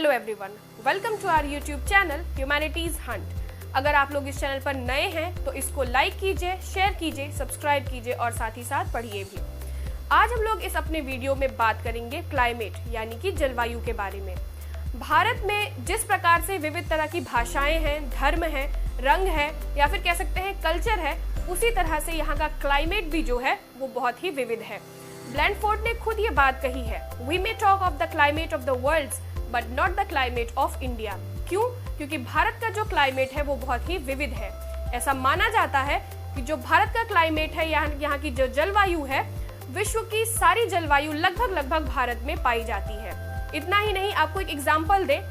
Hello everyone, welcome to our YouTube channel humanities hunt. अगर आप लोग इस चैनल पर नए हैं तो इसको लाइक कीजिए, शेयर कीजिए, सब्सक्राइब कीजिए और साथ ही साथ पढ़िए भी। आज हम लोग इस अपने वीडियो में बात करेंगे क्लाइमेट यानी कि जलवायु के बारे में। भारत में जिस प्रकार से विविध तरह की भाषाएं हैं, धर्म है, रंग है या फिर कह सकते हैं कल्चर है, उसी तरह से यहाँ का क्लाइमेट भी जो है वो बहुत ही विविध है। ब्लैंडफोर्ड ने खुद ये बात कही है, we may talk of the climate of the world but not the climate of India. क्यों? क्योंकि भारत का जो क्लाइमेट है वो बहुत ही विविध है। ऐसा माना जाता है कि जो भारत का क्लाइमेट है, यहाँ की जो जलवायु है, विश्व की सारी जलवायु लगभग भारत में पाई जाती है। इतना ही नहीं, आपको एक एग्जाम्पल दे,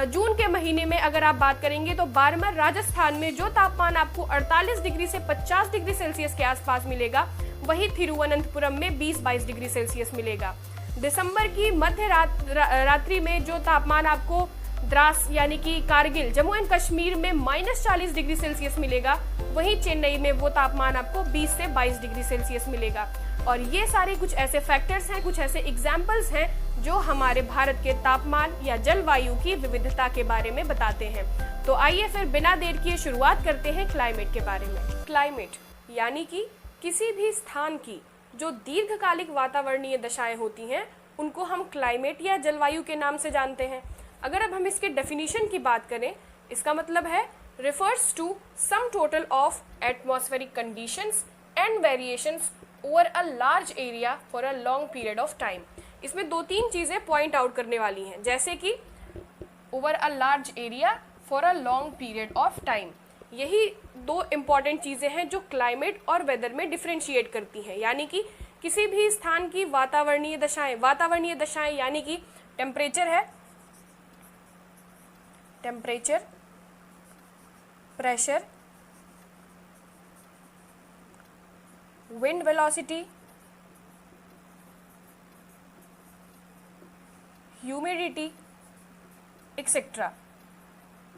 जून के महीने में अगर आप बात करेंगे तो बारमर राजस्थान में जो तापमान आपको 48 डिग्री से 50 डिग्री सेल्सियस के आसपास मिलेगा, वही थिरुवनंतपुरम में 20-22 डिग्री सेल्सियस मिलेगा। दिसंबर की मध्य रात्रि में जो तापमान आपको द्रास यानी कि कारगिल, जम्मू एंड कश्मीर में -40 डिग्री सेल्सियस मिलेगा, वहीं चेन्नई में वो तापमान आपको 20 से 22 डिग्री सेल्सियस मिलेगा। और ये सारे कुछ ऐसे फैक्टर्स हैं, कुछ ऐसे एग्जाम्पल्स हैं जो हमारे भारत के तापमान या जलवायु की विविधता के बारे में बताते हैं। तो आइए फिर बिना देर किए शुरुआत करते हैं क्लाइमेट के बारे में। क्लाइमेट यानी कि किसी भी स्थान की जो दीर्घकालिक वातावरणीय दशाएं होती हैं, उनको हम क्लाइमेट या जलवायु के नाम से जानते हैं। अगर अब हम इसके डेफिनेशन की बात करें, इसका मतलब है refers to some total of atmospheric conditions and variations over a large area for a long period of time। इसमें 2-3 चीजें पॉइंट आउट करने वाली हैं, जैसे कि over a large area for a long period of time। यही 2 important चीजें हैं जो क्लाइमेट और वेदर में डिफरेंशिएट करती हैं। यानी कि किसी भी स्थान की वातावरणीय दशाएं यानी कि टेम्परेचर है, temperature, pressure, wind velocity, humidity etcetera,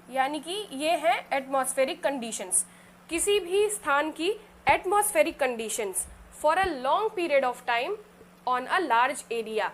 यानी कि ये है एटमॉस्फेरिक कंडीशंस। किसी भी स्थान की atmospheric conditions for a long period of time on a large area,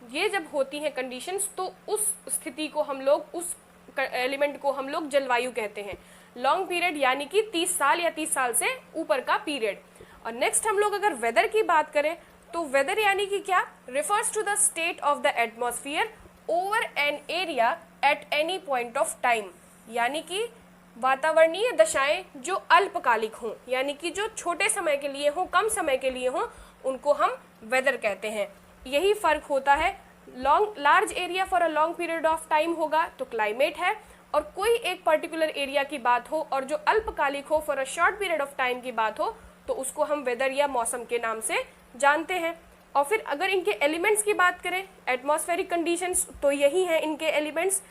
ये जब होती हैं कंडीशंस तो उस स्थिति को हम लोग, उस एलिमेंट को हम लोग जलवायु कहते हैं। लॉन्ग पीरियड यानी कि 30 साल या 30 साल से ऊपर का पीरियड। और नेक्स्ट हम लोग अगर वेदर की बात करें तो वेदर यानी कि क्या, refers to the state of the atmosphere over an area at any point of time, यानी कि वातावरणीय दशाएं जो अल्पकालिक हों, यानी कि जो छोटे समय के लिए हों, कम समय के लिए हों, उनको हम वेदर कहते हैं। यही फर्क होता है। Large area for a long period of time होगा तो क्लाइमेट है, और कोई एक पर्टिकुलर एरिया की बात हो और जो अल्पकालिक हो, for a short period of time की बात हो, तो उसको हम वेदर या मौसम के नाम से जानते हैं। और फिर अगर इनके एलिमेंट्स की बात करें, एटमॉस्फेरिक कंडीशंस, तो यही हैं इनके elements,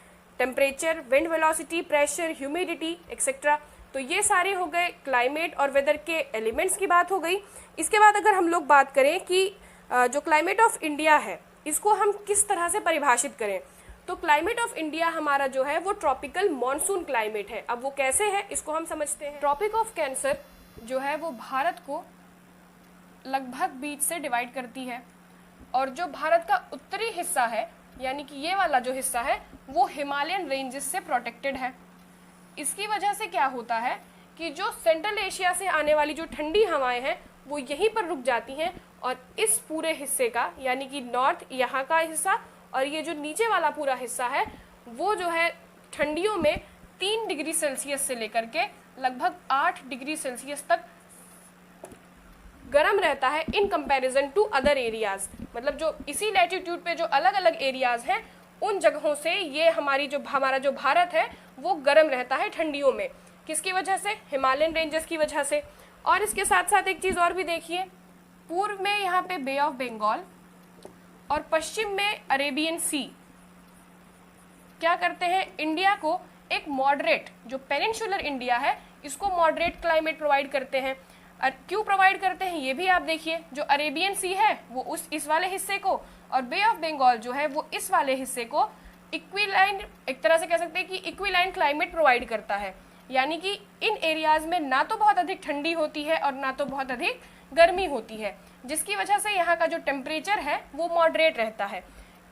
temperature, wind velocity, pressure, humidity etcetera. तो ये सारे हो गए क्लाइमेट और वेदर के एलिमेंट्स की बात हो गई। इसके बाद अगर हम लोग बात करें कि जो क्लाइमेट ऑफ इंडिया है, इसको हम किस तरह से परिभाषित करें, तो क्लाइमेट ऑफ इंडिया हमारा जो है वो ट्रॉपिकल मॉनसून क्लाइमेट है। अब वो कैसे है इसको हम समझते हैं। ट्रॉपिक ऑफ कैंसर जो है वो भारत को लगभग बीच से डिवाइड करती है, और जो भारत का उत्तरी हिस्सा है यानी कि ये वाला जो हिस्सा है वो हिमालयन रेंजेस से प्रोटेक्टेड है। इसकी वजह से क्या होता है कि जो सेंट्रल एशिया से आने वाली जो ठंडी हवाएं हैं वो यहीं पर रुक जाती हैं, और इस पूरे हिस्से का यानी कि नॉर्थ यहाँ का हिस्सा और ये जो नीचे वाला पूरा हिस्सा है वो जो है ठंडियों में 3 डिग्री सेल्सियस से लेकर के लगभग 8 डिग्री सेल्सियस तक गर्म रहता है in comparison to other areas. मतलब जो इसी लैटिट्यूड पे जो अलग अलग एरियाज हैं, उन जगहों से ये हमारा जो भारत है वो गर्म रहता है ठंडियों में। किसकी वजह से? हिमालयन रेंजेस की वजह से। और इसके साथ साथ एक चीज और भी देखिए, पूर्व में यहाँ पे बे ऑफ बंगाल और पश्चिम में अरेबियन सी क्या करते हैं, इंडिया को एक मॉडरेट, जो पेनिनसुलर इंडिया है इसको मॉडरेट क्लाइमेट प्रोवाइड करते हैं। क्यों प्रोवाइड करते हैं ये भी आप देखिए, जो अरेबियन सी है वो इस वाले हिस्से को, और बे ऑफ बंगाल जो है वो इस वाले हिस्से को इक्विलाइन, एक तरह से कह सकते हैं कि इक्विलाइन क्लाइमेट प्रोवाइड करता है। यानी कि इन एरियाज में ना तो बहुत अधिक ठंडी होती है और ना तो बहुत अधिक गर्मी होती है, जिसकी वजह से यहाँ का जो टेम्परेचर है वो मॉडरेट रहता है।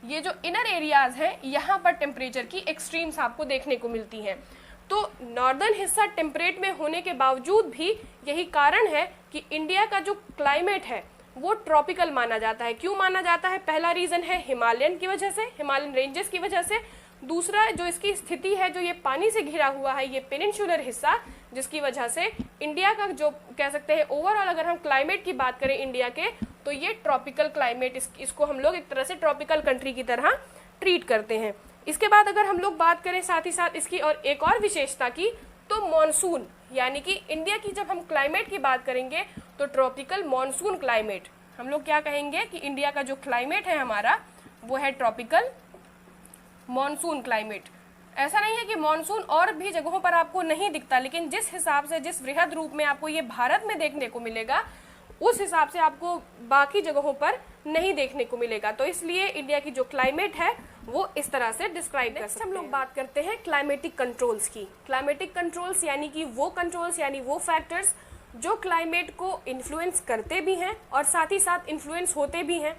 ये जो इनर एरियाज हैं यहाँ पर टेम्परेचर की एक्सट्रीम्स आपको देखने को मिलती हैं। तो नॉर्दर्न हिस्सा टेम्परेट में होने के बावजूद भी यही कारण है कि इंडिया का जो क्लाइमेट है वो ट्रॉपिकल माना जाता है। क्यों माना जाता है? पहला रीजन है हिमालयन की वजह से, हिमालयन रेंजेस की वजह से। दूसरा जो इसकी स्थिति है, जो ये पानी से घिरा हुआ है, ये पेनिनसुलर हिस्सा, जिसकी वजह से इंडिया का जो कह सकते हैं ओवरऑल अगर हम क्लाइमेट की बात करें इंडिया के, तो ये ट्रॉपिकल क्लाइमेट, इसको हम लोग एक तरह से ट्रॉपिकल कंट्री की तरह ट्रीट करते हैं। इसके बाद अगर हम लोग बात करें साथ ही साथ इसकी और एक और विशेषता की, तो मॉनसून, यानी कि इंडिया की जब हम क्लाइमेट की बात करेंगे तो ट्रॉपिकल मॉनसून क्लाइमेट, हम लोग क्या कहेंगे कि इंडिया का जो क्लाइमेट है हमारा वो है ट्रॉपिकल मॉनसून क्लाइमेट। ऐसा नहीं है कि मॉनसून और भी जगहों पर आपको नहीं दिखता, लेकिन जिस हिसाब से, जिस वृहद रूप में आपको ये भारत में देखने को मिलेगा, उस हिसाब से आपको बाकी जगहों पर नहीं देखने को मिलेगा। तो इसलिए इंडिया की जो क्लाइमेट है वो इस तरह से डिस्क्राइब कर सकते हैं। हम लोग बात करते हैं क्लाइमेटिक कंट्रोल्स की। क्लाइमेटिक कंट्रोल्स यानी कि वो कंट्रोल्स, यानी वो फैक्टर्स जो क्लाइमेट को इन्फ्लुएंस करते भी हैं और साथ ही साथ इन्फ्लुएंस होते भी हैं।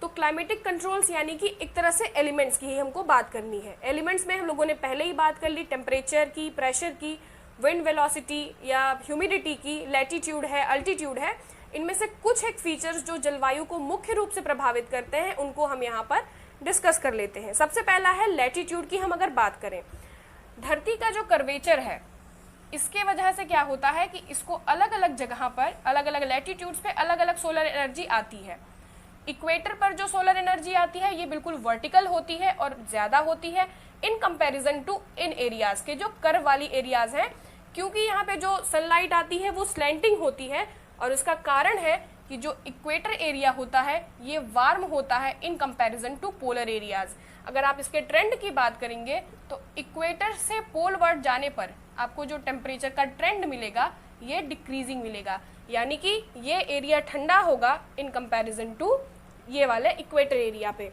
तो क्लाइमेटिक कंट्रोल्स यानी कि एक तरह से एलिमेंट्स की ही हमको बात करनी है। एलिमेंट्स में हम लोगों ने पहले ही बात कर ली, टेम्परेचर की, प्रेशर की, विंड वेलोसिटी या ह्यूमिडिटी की, लैटिट्यूड है, अल्टीट्यूड है। इनमें से कुछ एक फीचर्स जो जलवायु को मुख्य रूप से प्रभावित करते हैं उनको हम यहाँ पर डिस्कस कर लेते हैं। सबसे पहला है लैटिट्यूड की। हम अगर बात करें, धरती का जो कर्वेचर है, इसके वजह से क्या होता है कि इसको अलग अलग जगह पर, अलग अलग लैटिट्यूड्स पे अलग अलग सोलर एनर्जी आती है। इक्वेटर पर जो सोलर एनर्जी आती है ये बिल्कुल वर्टिकल होती है और ज्यादा होती है इन कंपैरिजन टू इन एरियाज के जो कर्व वाली एरियाज हैं, क्योंकि यहाँ पे जो सनलाइट आती है वो स्लैंटिंग होती है और उसका कारण है कि जो इक्वेटर एरिया होता है ये वार्म होता है in comparison to polar areas. अगर आप इसके ट्रेंड की बात करेंगे तो इक्वेटर से पोलवर्ड जाने पर आपको जो टेम्परेचर का ट्रेंड मिलेगा ये डिक्रीजिंग मिलेगा, यानी कि ये एरिया ठंडा होगा इन कंपैरिजन टू ये वाले इक्वेटर एरिया पे।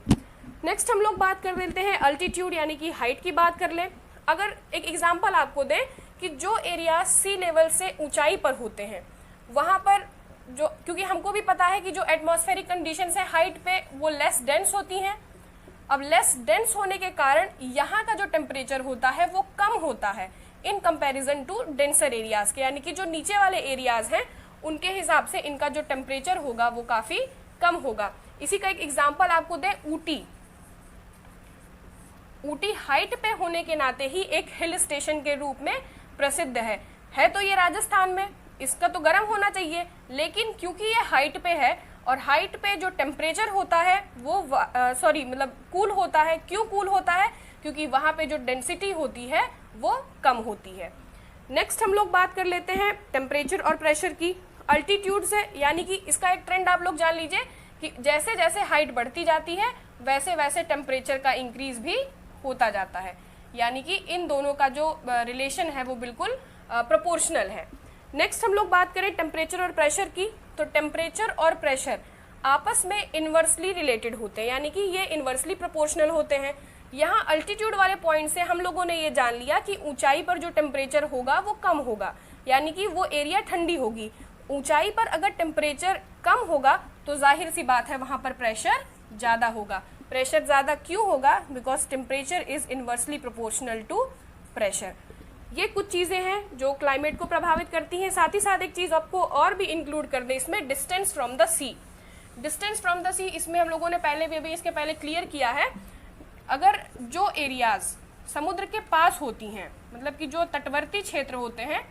नेक्स्ट हम लोग बात कर लेते हैं अल्टीट्यूड यानी कि हाइट की बात कर लें। अगर एक एग्जांपल आपको दें कि जो एरिया सी लेवल से ऊंचाई पर होते हैं वहां पर जो, क्योंकि हमको भी पता है कि जो एटमॉस्फेरिक कंडीशंस है हाइट पे वो लेस डेंस होती हैं। अब लेस डेंस होने के कारण यहाँ का जो टेम्परेचर होता है वो कम होता है in comparison to denser areas के, यानी कि जो नीचे वाले एरियाज हैं उनके हिसाब से इनका जो टेम्परेचर होगा वो काफी कम होगा। इसी का एक एग्जांपल आपको दें, ऊटी। ऊटी हाइट पे होने के नाते ही एक हिल स्टेशन के रूप में प्रसिद्ध है तो ये राजस्थान में, इसका तो गर्म होना चाहिए, लेकिन क्योंकि ये हाइट पे है और हाइट पे जो टेम्परेचर होता है वो कूल होता है। क्यों कूल होता है? क्योंकि वहां पे जो डेंसिटी होती है वो कम होती है। नेक्स्ट हम लोग बात कर लेते हैं टेम्परेचर और प्रेशर की। अल्टीट्यूड से, यानी कि इसका एक ट्रेंड आप लोग जान लीजिए कि जैसे जैसे हाइट बढ़ती जाती है वैसे वैसे टेम्परेचर का इंक्रीज भी होता जाता है, यानी कि इन दोनों का जो रिलेशन है वो बिल्कुल प्रोपोर्शनल है। नेक्स्ट हम लोग बात करें टेम्परेचर और प्रेशर की, तो टेम्परेचर और प्रेशर आपस में इनवर्सली रिलेटेड होते हैं, यानी कि ये इनवर्सली प्रोपोर्शनल होते हैं। यहाँ अल्टीट्यूड वाले पॉइंट से हम लोगों ने ये जान लिया कि ऊंचाई पर जो टेम्परेचर होगा वो कम होगा, यानी कि वो एरिया ठंडी होगी। ऊंचाई पर अगर टेम्परेचर कम होगा तो जाहिर सी बात है वहां पर प्रेशर ज्यादा होगा। प्रेशर ज्यादा क्यों होगा? Because temperature is inversely proportional to pressure. ये कुछ चीजें हैं जो क्लाइमेट को प्रभावित करती हैं। साथ ही साथ एक चीज आपको और भी इंक्लूड कर दे इसमें, distance from the sea. Distance from the sea, इसमें हम लोगों ने पहले भी इसके पहले क्लियर किया है। अगर जो एरियाज समुद्र के पास होती हैं, मतलब कि जो तटवर्ती क्षेत्र होते हैं,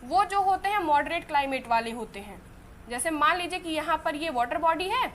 वो जो होते हैं मॉडरेट क्लाइमेट वाले होते हैं। जैसे मान लीजिए कि यहाँ पर ये वाटर बॉडी है,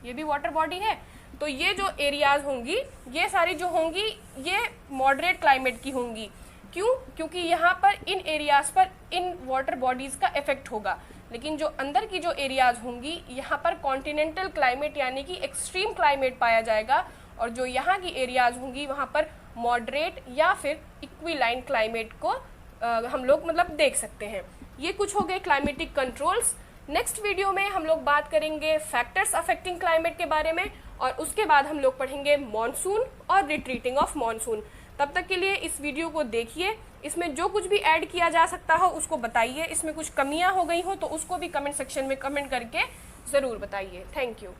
ये भी वाटर बॉडी है, तो ये जो एरियाज होंगी ये सारी जो होंगी ये मॉडरेट क्लाइमेट की होंगी। क्यों? क्योंकि यहाँ पर इन एरियाज पर इन वाटर बॉडीज का इफेक्ट होगा। लेकिन जो अंदर की जो एरियाज होंगी यहाँ पर कॉन्टिनेंटल क्लाइमेट यानी कि एक्सट्रीम क्लाइमेट पाया जाएगा, और जो यहाँ की एरियाज होंगी वहाँ पर मॉडरेट या फिर इक्विलाइन क्लाइमेट को हम लोग मतलब देख सकते हैं। ये कुछ हो गए क्लाइमेटिक कंट्रोल्स। नेक्स्ट वीडियो में हम लोग बात करेंगे फैक्टर्स अफेक्टिंग क्लाइमेट के बारे में, और उसके बाद हम लोग पढ़ेंगे मॉनसून और रिट्रीटिंग ऑफ मॉनसून। तब तक के लिए इस वीडियो को देखिए, इसमें जो कुछ भी ऐड किया जा सकता हो उसको बताइए, इसमें कुछ कमियां हो गई हो तो उसको भी कमेंट सेक्शन में कमेंट करके ज़रूर बताइए। Thank you.